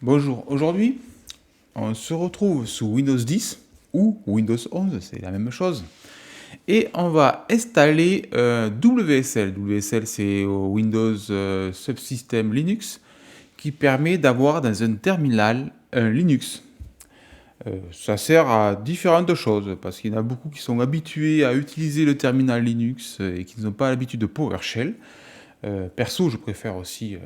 Bonjour, aujourd'hui on se retrouve sous Windows 10 ou Windows 11, c'est la même chose. Et on va installer WSL. WSL c'est Windows Subsystem Linux qui permet d'avoir dans un terminal un Linux. Ça sert à différentes choses parce qu'il y en a beaucoup qui sont habitués à utiliser le terminal Linux et qui n'ont pas l'habitude de PowerShell. Perso, je préfère aussi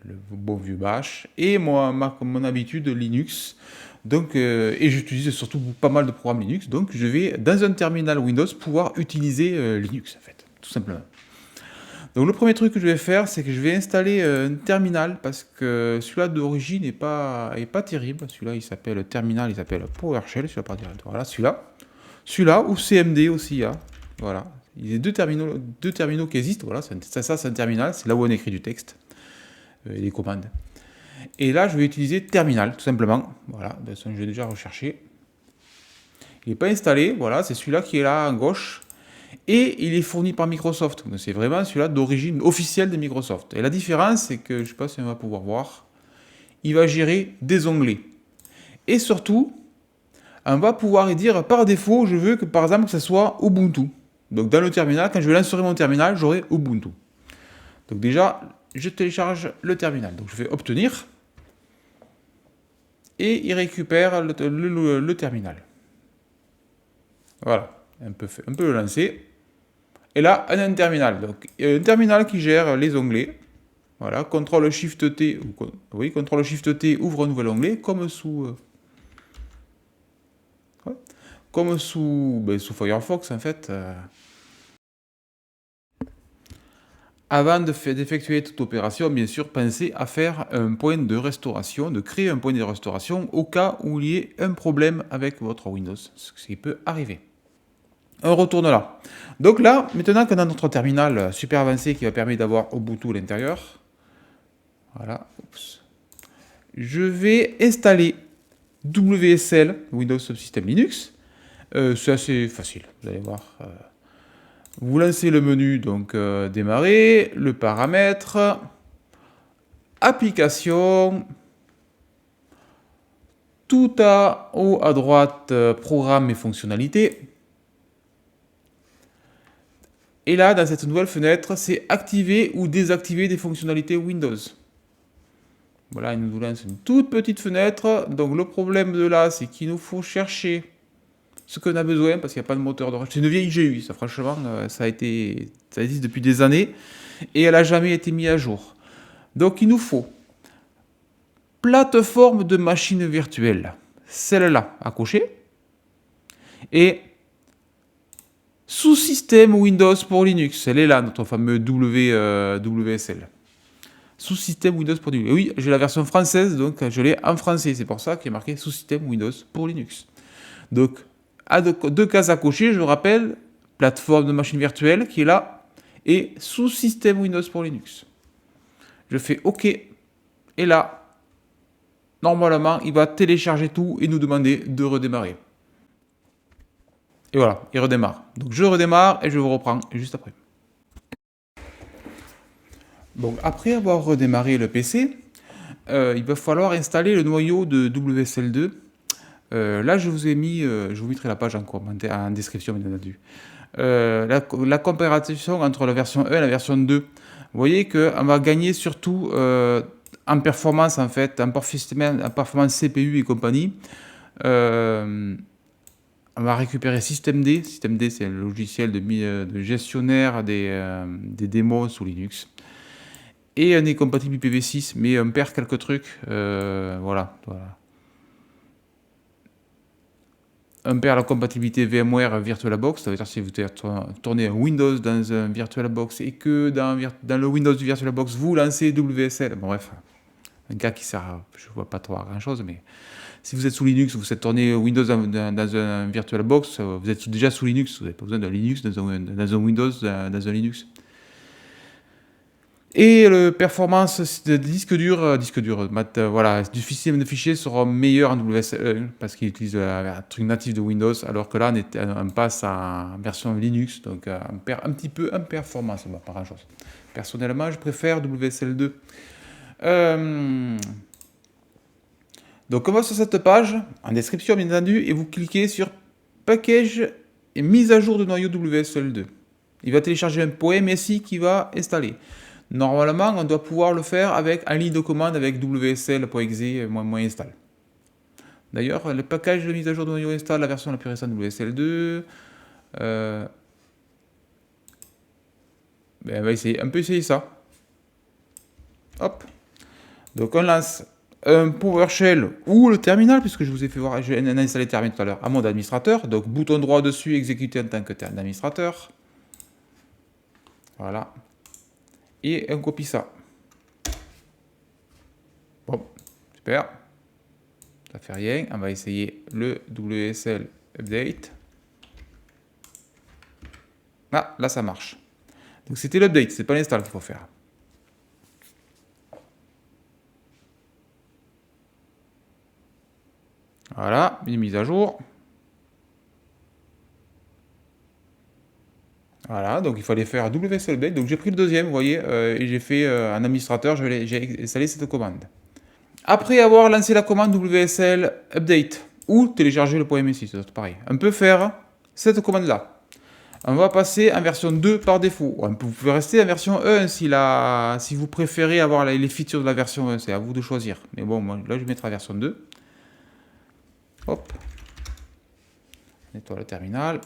le bon vieux Bash. Et moi, mon habitude, Linux. Donc, et j'utilise surtout pas mal de programmes Linux. Donc, je vais, dans un terminal Windows, pouvoir utiliser Linux, en fait, tout simplement. Donc, le premier truc que je vais faire, c'est que je vais installer un terminal parce que celui-là d'origine n'est pas terrible. Celui-là, il s'appelle terminal, il s'appelle PowerShell, sur la partie voilà, celui-là. Celui-là, ou CMD aussi, hein. Voilà. Il y a deux terminaux qui existent. Voilà, ça c'est un terminal, c'est là où on écrit du texte, et des commandes. Et là, je vais utiliser terminal, tout simplement. Voilà, de toute façon, je l'ai déjà recherché. Il n'est pas installé, voilà, c'est celui-là qui est là à gauche. Et il est fourni par Microsoft. Donc c'est vraiment celui-là d'origine officielle de Microsoft. Et la différence, c'est que, je ne sais pas si on va pouvoir voir, il va gérer des onglets. Et surtout, on va pouvoir dire par défaut, je veux que par exemple que ce soit Ubuntu. Donc dans le terminal, quand je vais lancer mon terminal, j'aurai Ubuntu. Donc déjà, je télécharge le terminal. Donc je fais obtenir. Et il récupère le terminal. Voilà, on peut le lancer. Et là, on a un terminal. Donc un terminal qui gère les onglets. Voilà, CTRL-SHIFT-T, oui, CTRL-SHIFT-T ouvre un nouvel onglet, comme sous Firefox en fait. Avant d'effectuer toute opération, bien sûr, pensez à faire un point de restauration, de créer un point de restauration au cas où il y ait un problème avec votre Windows, ce qui peut arriver. On retourne là. Donc là, maintenant qu'on a notre terminal super avancé qui va permettre d'avoir Ubuntu à l'intérieur, voilà, je vais installer WSL, Windows Subsystem Linux. C'est assez facile, vous allez voir. Vous lancez le menu, donc démarrer, le paramètre, application, tout à haut à droite, programme et fonctionnalités. Et là, dans cette nouvelle fenêtre, c'est activer ou désactiver des fonctionnalités Windows. Voilà, il nous lance une toute petite fenêtre. Donc le problème de là, c'est qu'il nous faut chercher ce qu'on a besoin parce qu'il n'y a pas de moteur de recherche. C'est une vieille GUI, ça franchement, ça existe depuis des années et elle n'a jamais été mise à jour. Donc il nous faut plateforme de machine virtuelle, celle-là à cocher, et sous-système Windows pour Linux, elle est là, notre fameux WSL. Sous-système Windows pour Linux. Et oui, j'ai la version française, donc je l'ai en français, c'est pour ça qu'il est marqué sous-système Windows pour Linux. Donc, à deux cases à cocher, je rappelle, plateforme de machine virtuelle qui est là, et sous-système Windows pour Linux. Je fais OK, et là, normalement, il va télécharger tout et nous demander de redémarrer. Et voilà, il redémarre. Donc je redémarre et je vous reprends juste après. Donc après avoir redémarré le PC, il va falloir installer le noyau de WSL2. Là, je vous mettrai la page en commentaire, en description, bien entendu. La comparaison entre la version 1 et la version 2. Vous voyez qu'on va gagner surtout en performance, en fait, en performance CPU et compagnie. On va récupérer systemd. Systemd, c'est le logiciel de gestionnaire des démos sous Linux. Et on est compatible IPv6, mais on perd quelques trucs. Voilà. On perd la compatibilité VMware VirtualBox. Ça veut dire que si vous tournez un Windows dans un VirtualBox et que dans le Windows du VirtualBox, vous lancez WSL. Bon, bref, un cas qui sert à, je ne vois pas trop à grand chose, mais si vous êtes sous Linux, vous êtes tourné Windows dans un VirtualBox, vous êtes déjà sous Linux, vous n'avez pas besoin d'un Linux dans un Windows, dans un Linux. Et le performance de disque dur, voilà, du système de fichiers sera meilleur en WSL parce qu'il utilise un truc natif de Windows, alors que là, on passe en version Linux, donc on perd un petit peu en performance, pas grand chose. Personnellement, je préfère WSL2. Donc on va sur cette page, en description bien entendu, et vous cliquez sur Package et mise à jour de noyau WSL2. Il va télécharger un poème ici qui va installer. Normalement, on doit pouvoir le faire avec un ligne de commande avec WSL.exe -install. D'ailleurs, le package de mise à jour de noyau installe la version la plus récente de WSL2. On va essayer, essayer ça. Hop. Donc on lance un PowerShell ou le terminal, puisque je vous ai fait voir, j'ai installé le terminal tout à l'heure à mode administrateur. Donc bouton droit dessus, exécuter en tant que administrateur. Voilà. Et on copie ça. Bon, super. Ça fait rien. On va essayer le WSL Update. Ah, là ça marche. Donc c'était l'update, c'est pas l'install qu'il faut faire. Voilà, une mise à jour. Voilà, donc il fallait faire WSL update. Donc j'ai pris le deuxième, vous voyez, et j'ai fait un administrateur, j'ai installé cette commande. Après avoir lancé la commande WSL update ou télécharger le .msi, c'est pareil, on peut faire cette commande-là. On va passer en version 2 par défaut. Vous pouvez rester en version 1 si vous préférez avoir les features de la version 1, c'est à vous de choisir. Mais bon, moi, là je vais mettre la version 2. Hop. On nettoie le terminal.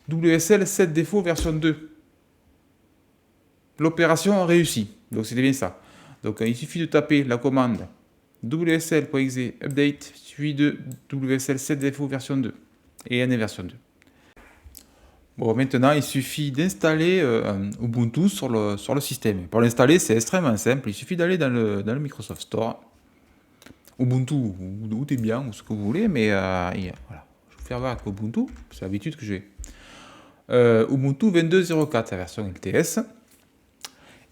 WSL 7 défaut version 2. L'opération réussit. Donc c'était bien ça. Donc il suffit de taper la commande WSL.exe update suivi de WSL 7 défaut version 2. Et NE version 2. Bon, maintenant, il suffit d'installer Ubuntu sur le système. Pour l'installer, c'est extrêmement simple. Il suffit d'aller dans le Microsoft Store. Ubuntu, ou Debian, ou ce que vous voulez, mais voilà. Je vais vous faire voir avec Ubuntu, c'est l'habitude que j'ai. Ubuntu 22.04, la version LTS.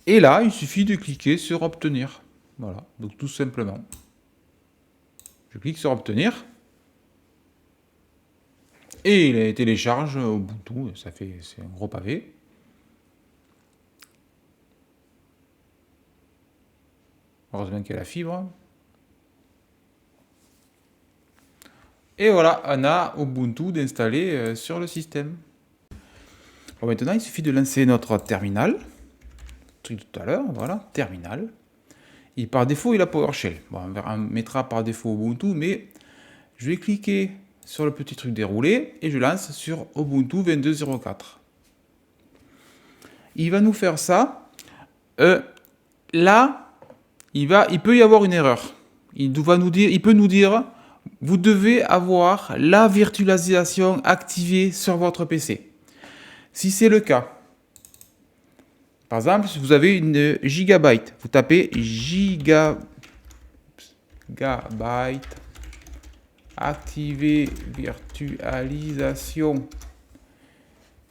Et là, il suffit de cliquer sur Obtenir. Voilà, donc tout simplement. Je clique sur Obtenir. Et il télécharge Ubuntu, c'est un gros pavé. Heureusement qu'il y a la fibre. Et voilà, on a Ubuntu d'installer sur le système. Bon, maintenant, il suffit de lancer notre terminal. Truc de tout à l'heure, voilà, terminal. Et par défaut, il a PowerShell. Bon, on mettra par défaut Ubuntu, mais je vais cliquer sur le petit truc déroulé et je lance sur Ubuntu 22.04. Il va nous faire ça. Là, il peut y avoir une erreur. Il peut nous dire, vous devez avoir la virtualisation activée sur votre PC. Si c'est le cas, par exemple, si vous avez une gigabyte, vous tapez gigabyte activer virtualisation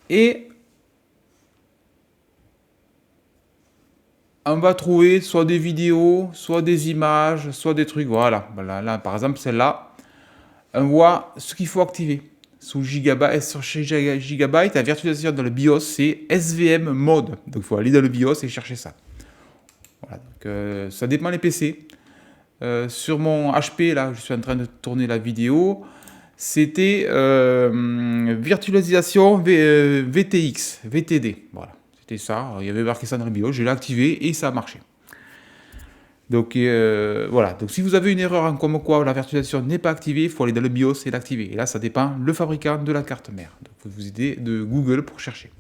et on va trouver soit des vidéos, soit des images, soit des trucs. Voilà, là par exemple celle-là, on voit ce qu'il faut activer. Sous Gigabyte, sur Gigabyte, la virtualisation dans le BIOS, c'est SVM mode. Donc il faut aller dans le BIOS et chercher ça. Voilà, donc, ça dépend des PC. Sur mon HP, là, je suis en train de tourner la vidéo. C'était virtualisation VTX, VTD. Voilà, c'était ça. Il y avait marqué ça dans le BIOS, je l'ai activé et ça a marché. Donc voilà, donc si vous avez une erreur comme quoi la virtualisation n'est pas activée, il faut aller dans le BIOS et l'activer. Et là, ça dépend le fabricant de la carte mère. Donc il faut vous aider de Google pour chercher.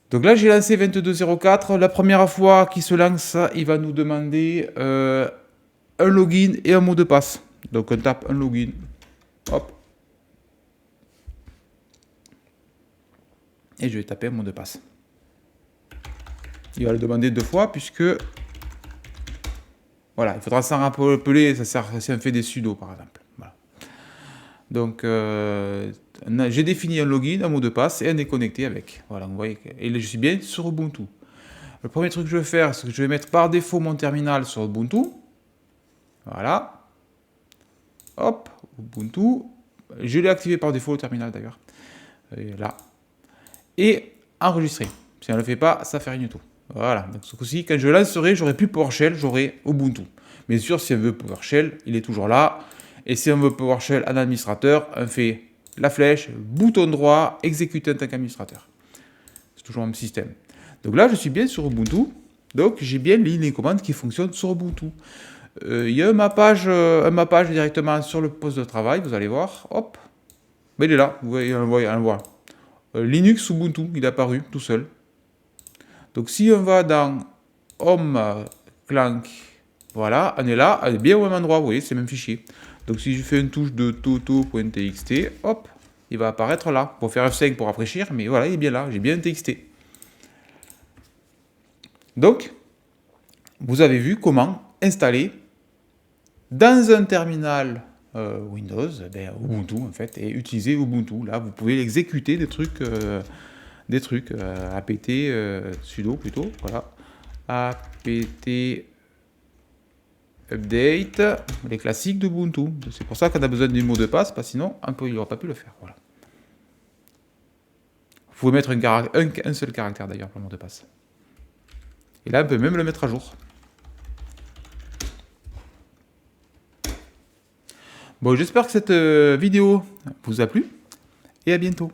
Donc là, j'ai lancé 22.04. La première fois qu'il se lance, il va nous demander un login et un mot de passe. Donc on tape un login. Hop. Et je vais taper un mot de passe. Il va le demander 2 fois puisque... Voilà, il faudra s'en rappeler, ça sert si on fait des sudo par exemple. Voilà. Donc j'ai défini un login, un mot de passe et on est connecté avec. Voilà, vous voyez, et je suis bien sur Ubuntu. Le premier truc que je vais faire, c'est que je vais mettre par défaut mon terminal sur Ubuntu. Voilà. Hop, Ubuntu. Je l'ai activé par défaut le terminal d'ailleurs. Là. Et enregistrer. Si on ne le fait pas, ça ne fait rien du tout. Voilà, donc ce coup-ci, quand je lancerai, j'aurai plus PowerShell, j'aurai Ubuntu. Bien sûr, si on veut PowerShell, il est toujours là. Et si on veut PowerShell en administrateur, on fait la flèche, bouton droit, exécuter en tant qu'administrateur. C'est toujours le même système. Donc là, je suis bien sur Ubuntu. Donc j'ai bien les commandes qui fonctionnent sur Ubuntu. Il y a un mappage directement sur le poste de travail, vous allez voir. Hop, mais il est là, vous voyez, on le voit. Linux Ubuntu, il est apparu tout seul. Donc si on va dans Home, Clank, voilà, on est là, on est bien au même endroit, vous voyez, c'est le même fichier. Donc si je fais une touche de toto.txt, hop, il va apparaître là. Pour faire F5 pour rafraîchir, mais voilà, il est bien là, j'ai bien un txt. Donc, vous avez vu comment installer dans un terminal Windows, Ubuntu en fait, et utiliser Ubuntu. Là, vous pouvez exécuter des trucs apt sudo plutôt, voilà, apt update, les classiques d'Ubuntu. C'est pour ça qu'on a besoin du mot de passe, parce que sinon, il n'aura pas pu le faire. Voilà. Vous pouvez mettre un seul caractère d'ailleurs pour le mot de passe. Et là, on peut même le mettre à jour. Bon, j'espère que cette vidéo vous a plu, et à bientôt.